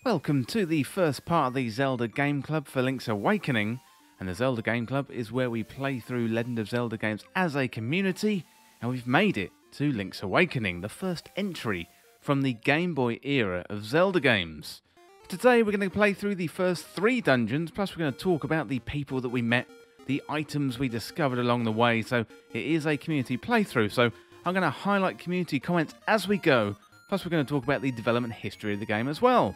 Welcome to the first part of the Zelda Game Club for Link's Awakening, and the Zelda Game Club is where we play through Legend of Zelda games as a community, and we've made it to Link's Awakening, the first entry from the Game Boy era of Zelda games. Today we're going to play through the first 3 dungeons, plus we're going to talk about the people that we met, the items we discovered along the way, so it is a community playthrough, so I'm going to highlight community comments as we go, plus we're going to talk about the development history of the game as well.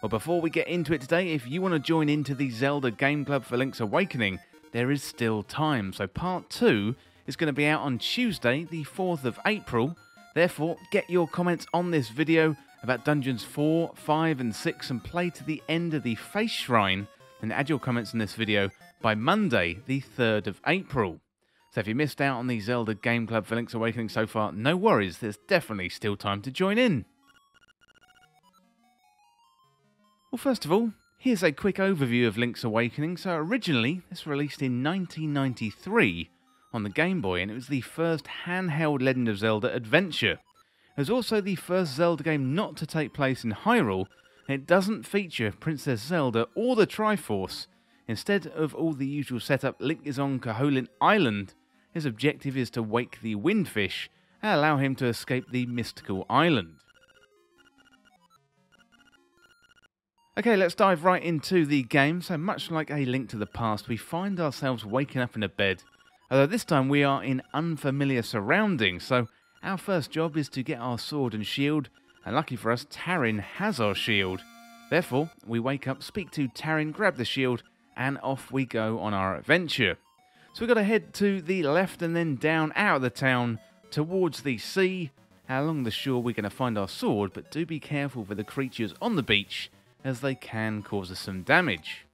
Well, before we get into it today, if you want to join into the Zelda Game Club for Link's Awakening, there is still time. So part 2 is going to be out on Tuesday, the 4th of April. Therefore, get your comments on this video about Dungeons 4, 5 and 6 and play to the end of the Face Shrine, and add your comments in this video by Monday, the 3rd of April. So if you missed out on the Zelda Game Club for Link's Awakening so far, no worries, there's definitely still time to join in. Well, first of all, here's a quick overview of Link's Awakening. So originally, this was released in 1993 on the Game Boy, and it was the first handheld Legend of Zelda adventure. It was also the first Zelda game not to take place in Hyrule, and it doesn't feature Princess Zelda or the Triforce. Instead of all the usual setup, Link is on Koholint Island. His objective is to wake the Windfish and allow him to escape the mystical island. Okay, let's dive right into the game. So much like A Link to the Past, we find ourselves waking up in a bed, although this time we are in unfamiliar surroundings. So our first job is to get our sword and shield, and lucky for us, Tarin has our shield. Therefore, we wake up, speak to Tarin, grab the shield, and off we go on our adventure. So we've got to head to the left and then down out of the town towards the sea. Along the shore we're going to find our sword, but do be careful for the creatures on the beach, as they can cause us some damage.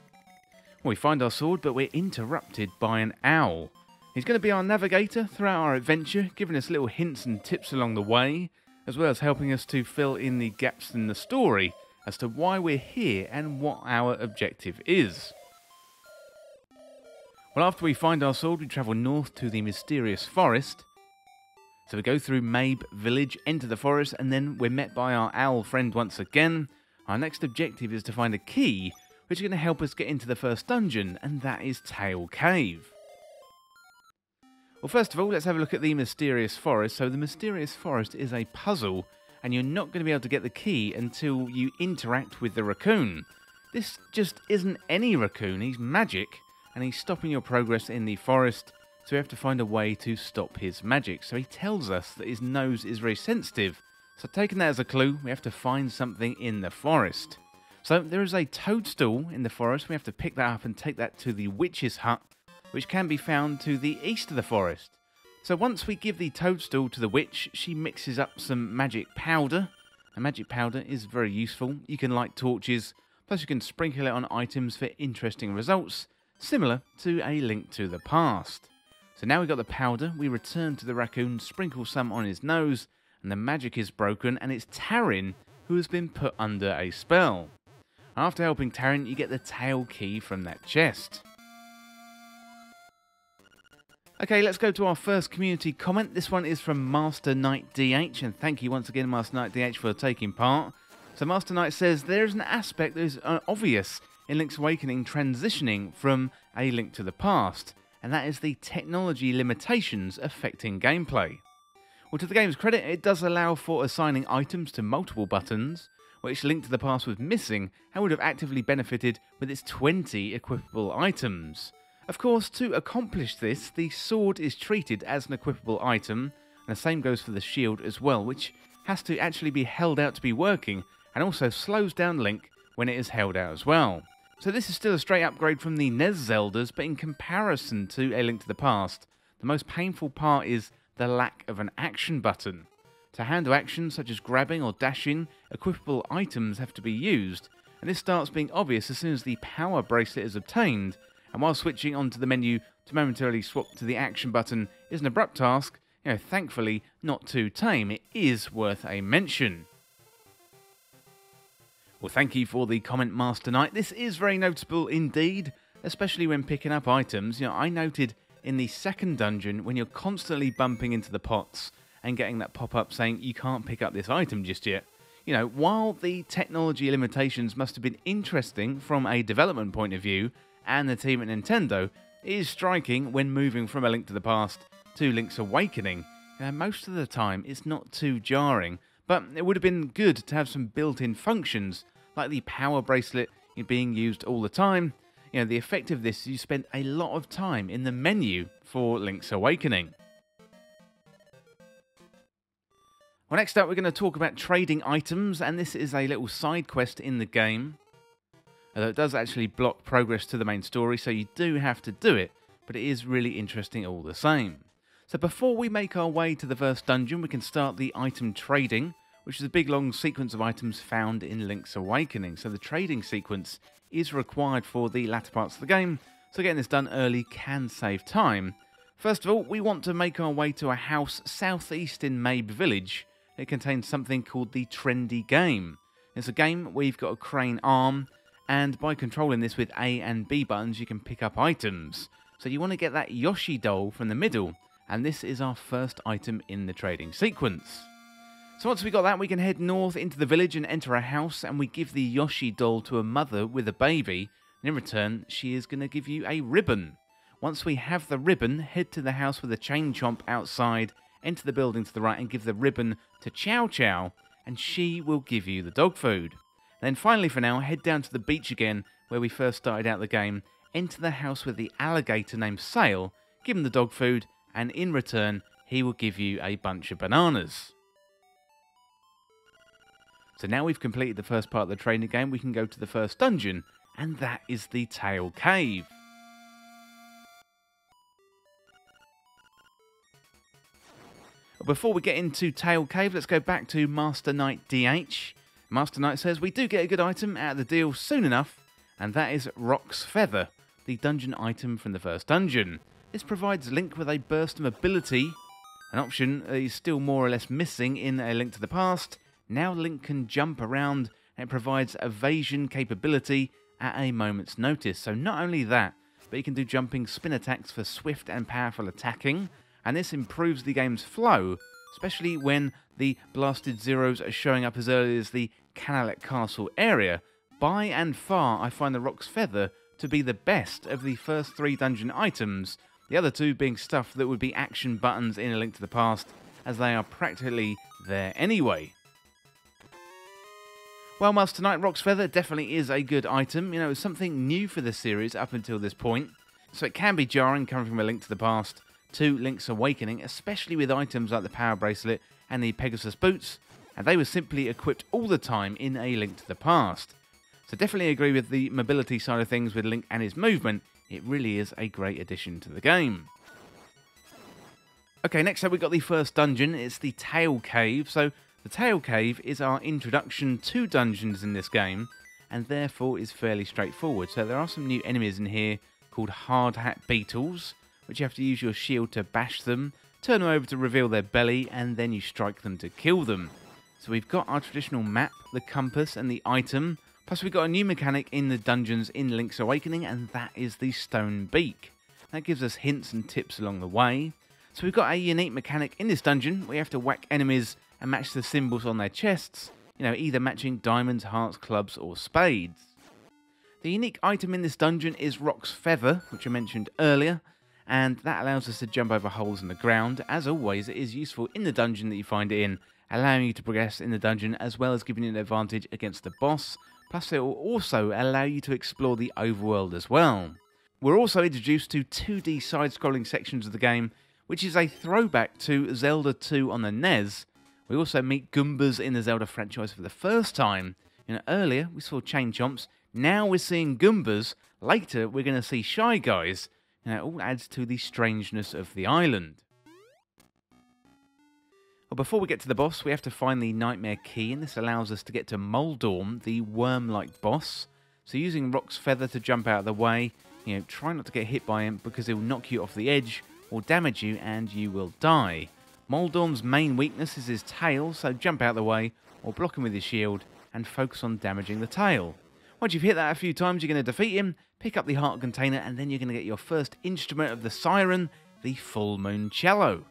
Well, we find our sword, but we're interrupted by an owl. He's going to be our navigator throughout our adventure, giving us little hints and tips along the way, as well as helping us to fill in the gaps in the story as to why we're here and what our objective is. Well, after we find our sword, we travel north to the mysterious forest. So we go through Mabe village, enter the forest, and then we're met by our owl friend once again. Our next objective is to find a key, which is going to help us get into the first dungeon, and that is Tail Cave. Well, first of all, let's have a look at the Mysterious Forest. So the Mysterious Forest is a puzzle, and you're not going to be able to get the key until you interact with the raccoon. This just isn't any raccoon, he's magic, and he's stopping your progress in the forest, so we have to find a way to stop his magic. So he tells us that his nose is very sensitive. So taking that as a clue, we have to find something in the forest. So there is a toadstool in the forest. We have to pick that up and take that to the witch's hut, which can be found to the east of the forest. So once we give the toadstool to the witch, she mixes up some magic powder. And magic powder is very useful. You can light torches, plus you can sprinkle it on items for interesting results, similar to A Link to the Past. So now we've got the powder, we return to the raccoon, sprinkle some on his nose, and the magic is broken, and it's Tarin who has been put under a spell. After helping Tarin, you get the tail key from that chest. Okay, let's go to our first community comment. This one is from Master Knight DH, and thank you once again, Master Knight DH, for taking part. So Master Knight says, there is an aspect that is obvious in Link's Awakening transitioning from A Link to the Past, and that is the technology limitations affecting gameplay. Well, to the game's credit, it does allow for assigning items to multiple buttons, which Link to the Past was missing and would have actively benefited with its 20 equipable items. Of course, to accomplish this, the sword is treated as an equipable item, and the same goes for the shield as well, which has to actually be held out to be working, and also slows down Link when it is held out as well. So this is still a straight upgrade from the NES Zeldas, but in comparison to A Link to the Past, the most painful part is the lack of an action button. To handle actions such as grabbing or dashing, equipable items have to be used, and this starts being obvious as soon as the power bracelet is obtained, and while switching onto the menu to momentarily swap to the action button is an abrupt task, thankfully not too tame. It is worth a mention. Well, thank you for the comment, Master Knight. This is very noticeable indeed, especially when picking up items. I noted in the second dungeon when you're constantly bumping into the pots and getting that pop-up saying you can't pick up this item just yet. While the technology limitations must have been interesting from a development point of view, and the team at Nintendo, it is striking when moving from A Link to the Past to Link's Awakening. Most of the time, it's not too jarring, but it would have been good to have some built-in functions, like the power bracelet being used all the time. The effect of this is you spend a lot of time in the menu for Link's Awakening. Well, next up we're going to talk about trading items, and this is a little side quest in the game. Although it does actually block progress to the main story, so you do have to do it, but it is really interesting all the same. So before we make our way to the first dungeon, we can start the item trading, which is a big long sequence of items found in Link's Awakening. So the trading sequence is required for the latter parts of the game, so getting this done early can save time. First of all, we want to make our way to a house southeast in Mabe Village. It contains something called the Trendy Game. It's a game where you've got a crane arm, and by controlling this with A and B buttons, you can pick up items. So you want to get that Yoshi doll from the middle, and this is our first item in the trading sequence. So once we got that, we can head north into the village and enter a house, and we give the Yoshi doll to a mother with a baby, and in return, she is going to give you a ribbon. Once we have the ribbon, head to the house with a chain chomp outside, enter the building to the right and give the ribbon to Chow Chow, and she will give you the dog food. Then finally for now, head down to the beach again, where we first started out the game, enter the house with the alligator named Sail, give him the dog food, and in return, he will give you a bunch of bananas. So now we've completed the first part of the training game, we can go to the first dungeon, and that is the Tail Cave. Before we get into Tail Cave, let's go back to Master Knight DH. Master Knight says we do get a good item out of the deal soon enough, and that is Rock's Feather, the dungeon item from the first dungeon. This provides Link with a burst of mobility, an option that is still more or less missing in A Link to the Past. Now Link can jump around, and it provides evasion capability at a moment's notice. So not only that, but you can do jumping spin attacks for swift and powerful attacking, and this improves the game's flow, especially when the blasted zeros are showing up as early as the Canalet Castle area. By and far, I find the Rock's Feather to be the best of the first 3 dungeon items, the other 2 being stuff that would be action buttons in A Link to the Past, as they are practically there anyway. Well, Master Knight, Rock's Feather definitely is a good item. It's something new for the series up until this point, so it can be jarring coming from A Link to the Past to Link's Awakening, especially with items like the Power Bracelet and the Pegasus Boots, and they were simply equipped all the time in A Link to the Past. So definitely agree with the mobility side of things with Link and his movement. It really is a great addition to the game. Okay, next up we've got the first dungeon. It's the Tail Cave. So the Tail Cave is our introduction to dungeons in this game, and therefore is fairly straightforward. So there are some new enemies in here called Hard Hat Beetles, which you have to use your shield to bash them, turn them over to reveal their belly, and then you strike them to kill them. So we've got our traditional map, the compass, and the item, plus we've got a new mechanic in the dungeons in Link's Awakening, and that is the Stone Beak. That gives us hints and tips along the way. So we've got a unique mechanic in this dungeon, where you have to whack enemies and match the symbols on their chests, either matching diamonds, hearts, clubs, or spades. The unique item in this dungeon is Rock's Feather, which I mentioned earlier, and that allows us to jump over holes in the ground. As always, it is useful in the dungeon that you find it in, allowing you to progress in the dungeon as well as giving you an advantage against the boss, plus it will also allow you to explore the overworld as well. We're also introduced to 2D side-scrolling sections of the game, which is a throwback to Zelda 2 on the NES. We also meet Goombas in the Zelda franchise for the first time. Earlier we saw Chain Chomps, now we're seeing Goombas, later we're going to see Shy Guys. It all adds to the strangeness of the island. Well, before we get to the boss, we have to find the Nightmare Key, and this allows us to get to Moldorm, the worm-like boss. So using Rock's Feather to jump out of the way, try not to get hit by him because he will knock you off the edge or damage you and you will die. Moldorm's main weakness is his tail, so jump out of the way or block him with his shield and focus on damaging the tail. Once you've hit that a few times, you're going to defeat him, pick up the heart container, and then you're going to get your first instrument of the siren, the Full Moon Cello.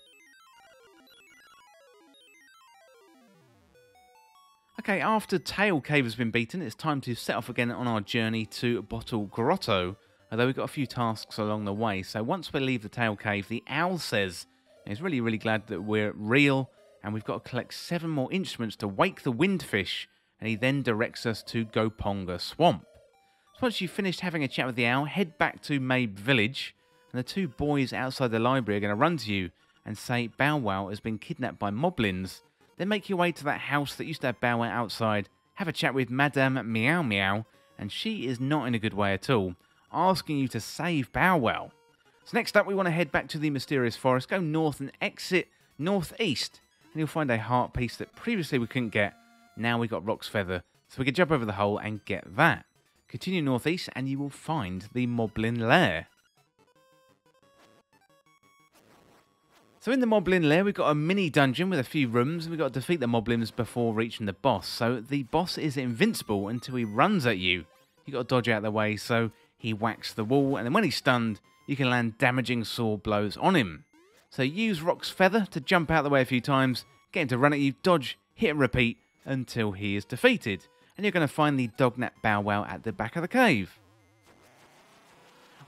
Okay, after Tail Cave has been beaten, it's time to set off again on our journey to Bottle Grotto, although we've got a few tasks along the way. So once we leave the Tail Cave, the owl says he's really glad that we're real, and we've got to collect 7 more instruments to wake the windfish, and he then directs us to Goponga Swamp. So once you've finished having a chat with the owl, head back to Mabe Village, and the 2 boys outside the library are going to run to you and say Bow Wow has been kidnapped by moblins. Then make your way to that house that used to have Bow Wow outside, have a chat with Madame Meow Meow, and she is not in a good way at all, asking you to save Bow Wow. So next up, we want to head back to the mysterious forest, go north and exit northeast, and you'll find a heart piece that previously we couldn't get. Now we got Rock's Feather, so we can jump over the hole and get that. Continue northeast and you will find the Moblin Lair. So in the Moblin Lair, we've got a mini dungeon with a few rooms, and we've got to defeat the Moblins before reaching the boss. So the boss is invincible until he runs at you. You've got to dodge out of the way, so he whacks the wall, and then when he's stunned, you can land damaging sword blows on him. So use Rock's Feather to jump out of the way a few times, get him to run at you, dodge, hit and repeat until he is defeated. And you're going to find the Dognat Bow Wow at the back of the cave.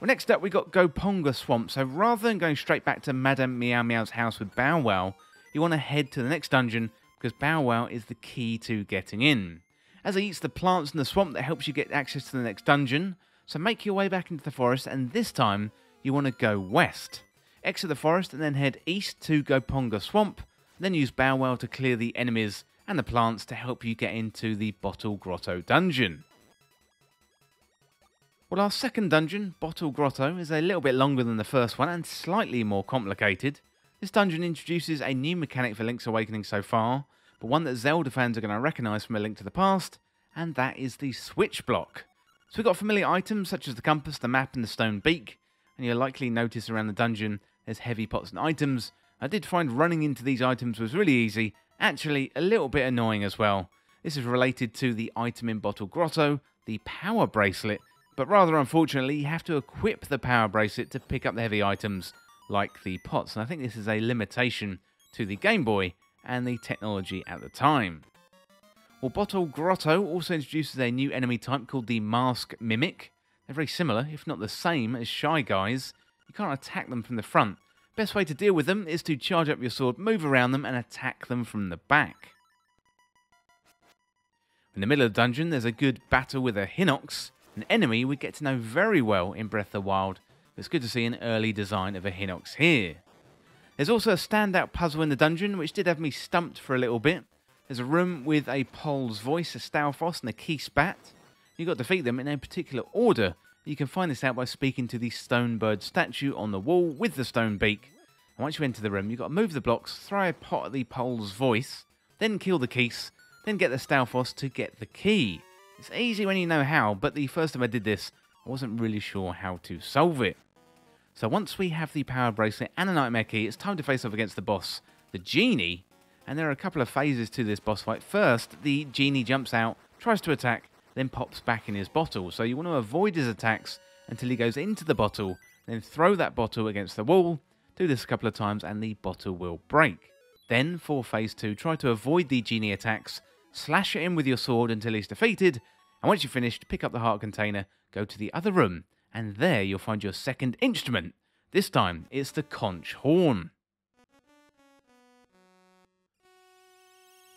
Well, next up, we got Goponga Swamp, so rather than going straight back to Madame Meow Meow's house with Bow Wow, you want to head to the next dungeon, because Bow Wow is the key to getting in. As he eats the plants in the swamp, that helps you get access to the next dungeon, so make your way back into the forest, and this time, you want to go west. Exit the forest, and then head east to Goponga Swamp, then use Bow Wow to clear the enemies and the plants to help you get into the Bottle Grotto dungeon. Well, our second dungeon, Bottle Grotto, is a little bit longer than the first one and slightly more complicated. This dungeon introduces a new mechanic for Link's Awakening so far, but one that Zelda fans are going to recognise from A Link to the Past, and that is the switch block. So we've got familiar items such as the compass, the map and the stone beak, and you'll likely notice around the dungeon there's heavy pots and items. I did find running into these items was really easy, actually a little bit annoying as well. This is related to the item in Bottle Grotto, the power bracelet, but rather unfortunately, you have to equip the power bracelet to pick up the heavy items like the pots. And I think this is a limitation to the Game Boy and the technology at the time. Well, Bottle Grotto also introduces a new enemy type called the Mask Mimic. They're very similar, if not the same, as Shy Guys. You can't attack them from the front. Best way to deal with them is to charge up your sword, move around them, and attack them from the back. In the middle of the dungeon, there's a good battle with a Hinox, an enemy we get to know very well in Breath of the Wild. It's good to see an early design of a Hinox here. There's also a standout puzzle in the dungeon, which did have me stumped for a little bit. There's a room with a Pole's Voice, a Stalfos, and a Key Spat. You've got to defeat them in a particular order. You can find this out by speaking to the stone bird statue on the wall with the stone beak. And once you enter the room, you've got to move the blocks, throw a pot at the Pole's Voice, then kill the Keys, then get the Stalfos to get the key. It's easy when you know how, but the first time I did this, I wasn't really sure how to solve it. So once we have the power bracelet and a nightmare key, it's time to face off against the boss, the Genie. And there are a couple of phases to this boss fight. First, the Genie jumps out, tries to attack, then pops back in his bottle. So you want to avoid his attacks until he goes into the bottle, then throw that bottle against the wall. Do this a couple of times and the bottle will break. Then, for phase 2, try to avoid the Genie attacks, slash at him with your sword until he's defeated, and once you've finished, pick up the heart container, go to the other room, and there you'll find your second instrument. This time, it's the conch horn.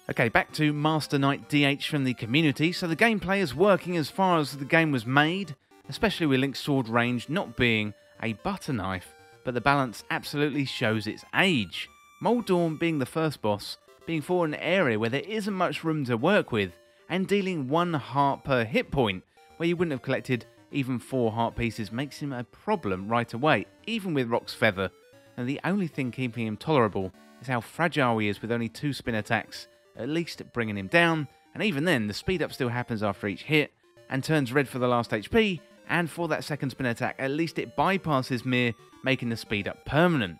Okay, back to Master Knight DH from the community. So the gameplay is working as far as the game was made, especially with Link's sword range not being a butter knife, but the balance absolutely shows its age. Moldorm being the first boss, being for an area where there isn't much room to work with, and dealing 1 heart per hit point, where you wouldn't have collected even 4 heart pieces, makes him a problem right away, even with Rock's Feather. And the only thing keeping him tolerable is how fragile he is with only 2 spin attacks, at least bringing him down, and even then the speed up still happens after each hit, and turns red for the last HP, and for that second spin attack at least it bypasses Mir, making the speed up permanent.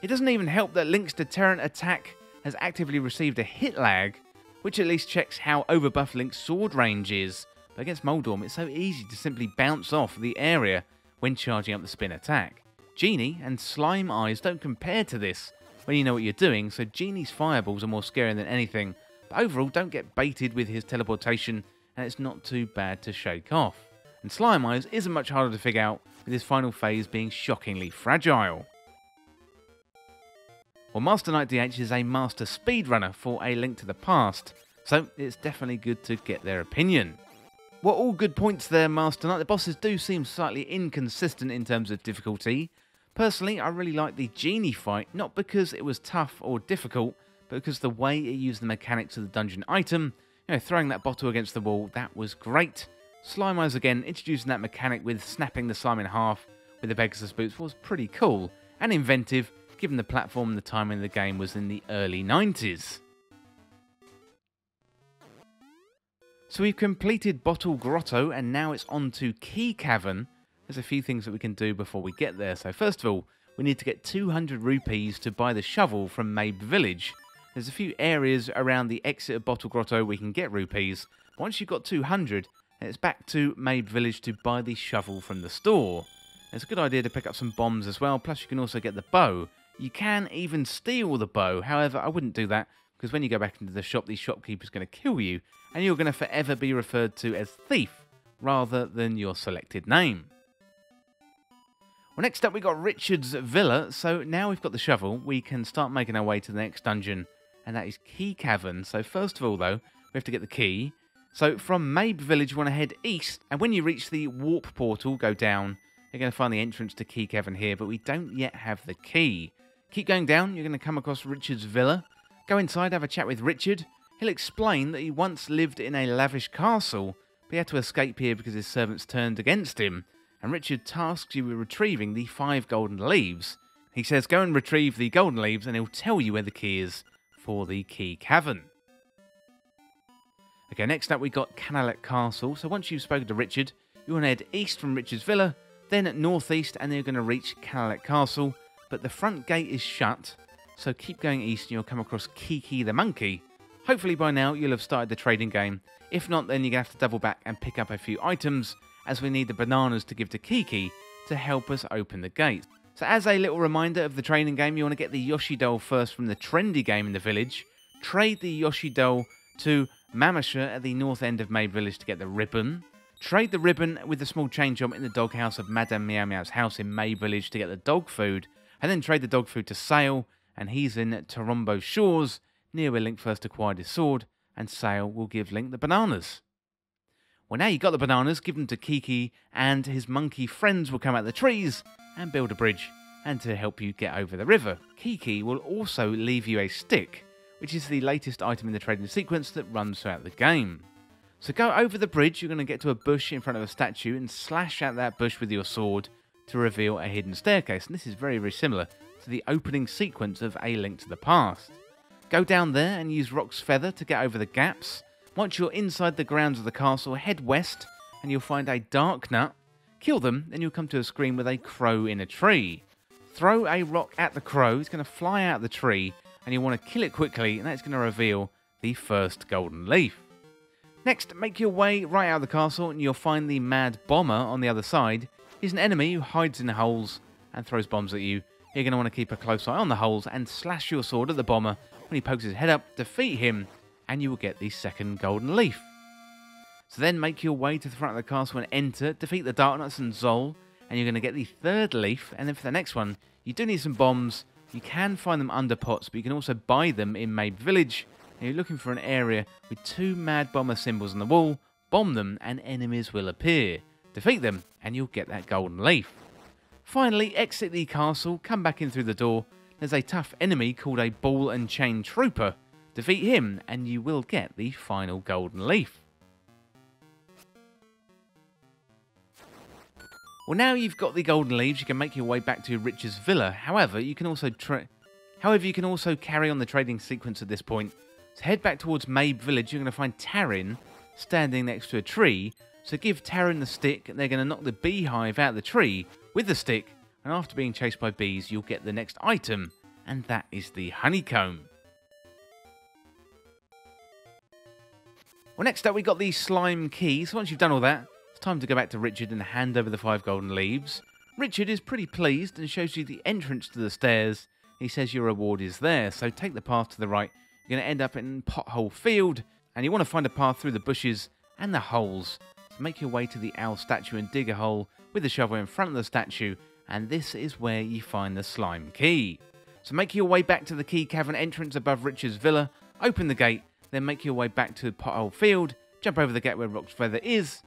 It doesn't even help that Link's deterrent attack has actively received a hit lag, which at least checks how overbuffed Link's sword range is, but against Moldorm it's so easy to simply bounce off the area when charging up the spin attack. Genie and Slime Eyes don't compare to this when you know what you're doing, so Genie's fireballs are more scary than anything, But overall, don't get baited with his teleportation, and it's not too bad to shake off. And Slime Eyes isn't much harder to figure out, with his final phase being shockingly fragile. Well, Master Knight DH is a master speedrunner for A Link to the Past, so it's definitely good to get their opinion. Well, all good points there, Master Knight. The bosses do seem slightly inconsistent in terms of difficulty. Personally, I really like the Genie fight, not because it was tough or difficult, but because the way it used the mechanics of the dungeon item, throwing that bottle against the wall, that was great. Slime Eyes again, introducing that mechanic with snapping the slime in half with the Pegasus boots was pretty cool and inventive, given the platform and the time when the game was in the early 90s. So we've completed Bottle Grotto, and now it's on to Key Cavern. There's a few things that we can do before we get there. So first of all, we need to get 200 rupees to buy the shovel from Mabe Village. There's a few areas around the exit of Bottle Grotto where we can get rupees. Once you've got 200, it's back to Mabe Village to buy the shovel from the store. It's a good idea to pick up some bombs as well, plus you can also get the bow. You can even steal the bow, however I wouldn't do that, because when you go back into the shop, the shopkeeper's going to kill you, and you're going to forever be referred to as Thief, rather than your selected name. Well, next up we got Richard's Villa, so now we've got the shovel, we can start making our way to the next dungeon, and that is Key Cavern. So first of all though, we have to get the key. So from Mabe Village you want to head east, and when you reach the warp portal, go down. You're going to find the entrance to Key Cavern here, but we don't yet have the key. Keep going down, you're going to come across Richard's Villa. Go inside, have a chat with Richard. He'll explain that he once lived in a lavish castle, but he had to escape here because his servants turned against him. And Richard tasks you with retrieving the 5 golden leaves. He says go and retrieve the golden leaves and he'll tell you where the key is for the Key Cavern. Okay, next up we got Canalet Castle. So once you've spoken to Richard, you want to head east from Richard's Villa, then northeast, and then you're going to reach Canalet Castle. But the front gate is shut, so keep going east and you'll come across Kiki the monkey. Hopefully by now you'll have started the trading game. If not, then you're going to have to double back and pick up a few items, as we need the bananas to give to Kiki to help us open the gate. So as a little reminder of the trading game, you want to get the Yoshi doll first from the trendy game in the village. Trade the Yoshi doll to Mamasha at the north end of Mabe Village to get the ribbon. Trade the ribbon with the small chain jump in the doghouse of Madame Meow Meow's house in Mabe Village to get the dog food. And then trade the dog food to Sail, and he's in Torombo Shores, near where Link first acquired his sword, and Sail will give Link the bananas. Well, now you've got the bananas, give them to Kiki, and his monkey friends will come out of the trees and build a bridge, and to help you get over the river. Kiki will also leave you a stick, which is the latest item in the trading sequence that runs throughout the game. So go over the bridge, you're going to get to a bush in front of a statue, and slash at that bush with your sword to reveal a hidden staircase. And this is very, very similar to the opening sequence of A Link to the Past. Go down there and use Rock's Feather to get over the gaps. Once you're inside the grounds of the castle, head west and you'll find a dark nut. Kill them, then you'll come to a screen with a crow in a tree. Throw a rock at the crow, it's going to fly out of the tree, and you'll want to kill it quickly, and that's going to reveal the first golden leaf. Next, make your way right out of the castle and you'll find the Mad Bomber on the other side. He's an enemy who hides in the holes and throws bombs at you. You're going to want to keep a close eye on the holes and slash your sword at the bomber when he pokes his head up, defeat him, and you will get the second golden leaf. So then make your way to the front of the castle and enter, defeat the Darknuts and Zol, and you're going to get the third leaf. And then for the next one, you do need some bombs. You can find them under pots, but you can also buy them in Mabe Village. And you're looking for an area with 2 Mad Bomber symbols on the wall, bomb them and enemies will appear. Defeat them and you'll get that golden leaf. Finally, exit the castle, come back in through the door. There's a tough enemy called a Ball and Chain Trooper. Defeat him and you will get the final golden leaf. Well, now you've got the golden leaves, you can make your way back to Richard's Villa. However, you can also carry on the trading sequence at this point. So head back towards Mabe Village, you're going to find Tarin standing next to a tree. So give Tarin the stick, and they're going to knock the beehive out of the tree with the stick. And after being chased by bees, you'll get the next item, and that is the honeycomb. Well, next up we got the slime key. So once you've done all that, it's time to go back to Richard and hand over the 5 golden leaves. Richard is pretty pleased and shows you the entrance to the stairs. He says your reward is there, so take the path to the right. You're going to end up in Pothole Field, and you want to find a path through the bushes and the holes. So make your way to the owl statue and dig a hole with the shovel in front of the statue, and this is where you find the slime key. So make your way back to the key cavern entrance above Richard's villa, open the gate, then make your way back to Pothole Field, jump over the gap where Rock's Feather is,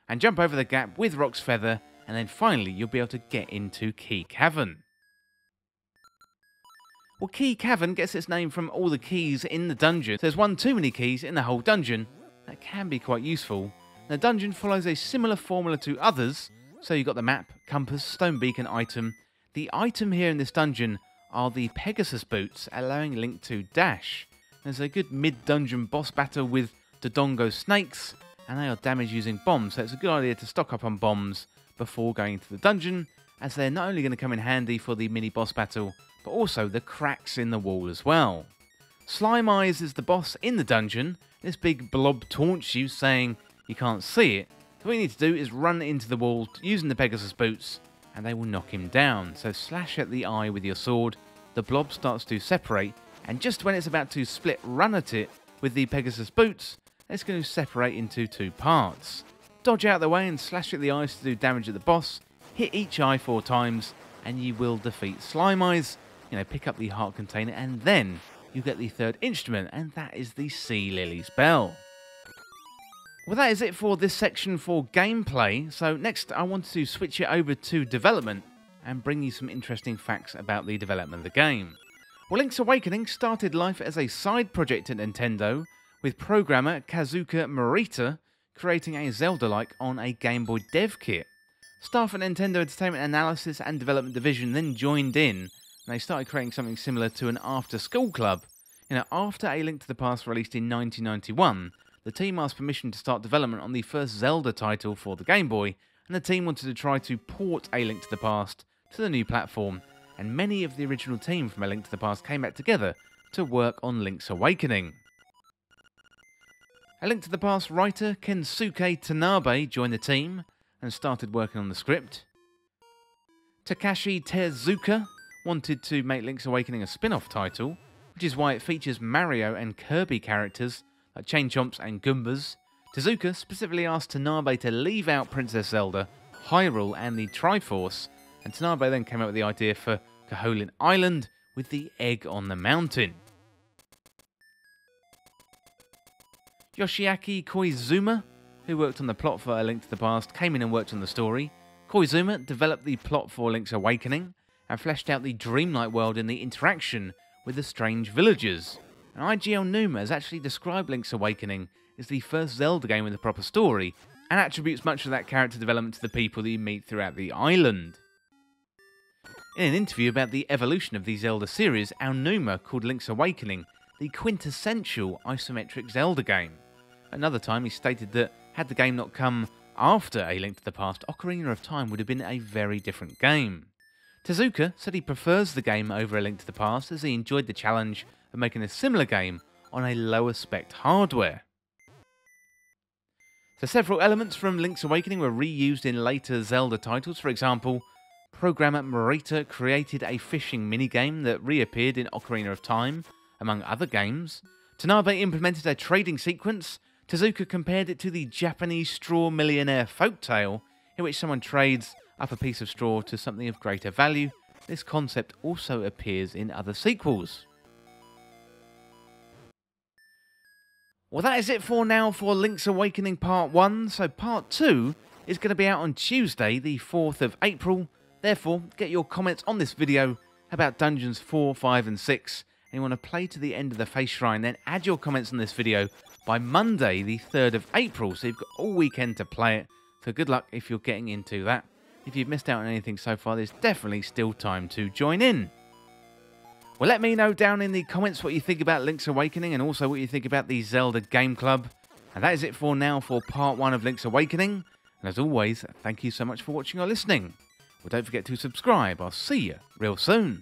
and jump over the gap with Rock's Feather, and then finally you'll be able to get into Key Cavern. Well, Key Cavern gets its name from all the keys in the dungeon. There's one too many keys in the whole dungeon. That can be quite useful. The dungeon follows a similar formula to others, so you've got the map, compass, stone beacon item. The item here in this dungeon are the Pegasus boots, allowing Link to dash. There's a good mid-dungeon boss battle with Dodongo snakes, and they are damaged using bombs, so it's a good idea to stock up on bombs before going into the dungeon, as they're not only going to come in handy for the mini-boss battle, but also the cracks in the wall as well. Slime Eyes is the boss in the dungeon. This big blob taunts you, saying you can't see it. So what you need to do is run into the wall using the Pegasus boots, and they will knock him down. So slash at the eye with your sword, the blob starts to separate, and just when it's about to split, run at it with the Pegasus boots, it's going to separate into two parts. Dodge out of the way and slash at the eyes to do damage at the boss, hit each eye 4 times, and you will defeat Slime Eyes. Pick up the heart container, and then you get the third instrument, and that is the Sea Lily's Bell. Well, that is it for this section for gameplay. So next I want to switch it over to development and bring you some interesting facts about the development of the game. Well, Link's Awakening started life as a side project at Nintendo, with programmer Kazuka Morita creating a Zelda-like on a Game Boy dev kit. Staff at Nintendo Entertainment Analysis and Development Division then joined in, and they started creating something similar to an after-school club. After A Link to the Past released in 1991, the team asked permission to start development on the first Zelda title for the Game Boy, and the team wanted to try to port A Link to the Past to the new platform, and many of the original team from A Link to the Past came back together to work on Link's Awakening. A Link to the Past writer Kensuke Tanabe joined the team and started working on the script. Takashi Tezuka wanted to make Link's Awakening a spin-off title, which is why it features Mario and Kirby characters like Chain Chomps and Goombas. Tezuka specifically asked Tanabe to leave out Princess Zelda, Hyrule and the Triforce, and Tanabe then came up with the idea for Koholint Island with the egg on the mountain. Yoshiaki Koizuma, who worked on the plot for A Link to the Past, came in and worked on the story. Koizuma developed the plot for Link's Awakening and fleshed out the dreamlike world and the interaction with the strange villagers. And IGL Numa has actually described Link's Awakening as the first Zelda game with a proper story, and attributes much of that character development to the people that you meet throughout the island. In an interview about the evolution of the Zelda series, Aonuma called Link's Awakening the quintessential isometric Zelda game. Another time he stated that had the game not come after A Link to the Past, Ocarina of Time would have been a very different game. Tezuka said he prefers the game over A Link to the Past as he enjoyed the challenge of making a similar game on a lower spec hardware. So several elements from Link's Awakening were reused in later Zelda titles. For example, programmer Morita created a fishing minigame that reappeared in Ocarina of Time, among other games. Tanabe implemented a trading sequence. Tezuka compared it to the Japanese straw millionaire folktale, in which someone trades up a piece of straw to something of greater value. This concept also appears in other sequels. Well, that is it for now for Link's Awakening Part 1, so Part 2 is going to be out on Tuesday, the 4th of April. Therefore, get your comments on this video about Dungeons 4, 5 and 6, and you want to play to the end of the Face Shrine, then add your comments on this video by Monday, the 3rd of April, so you've got all weekend to play it, so good luck if you're getting into that. If you've missed out on anything so far, there's definitely still time to join in. Well, let me know down in the comments what you think about Link's Awakening and also what you think about the Zelda Game Club. And that is it for now for Part 1 of Link's Awakening. And as always, thank you so much for watching or listening. Well, don't forget to subscribe. I'll see you real soon.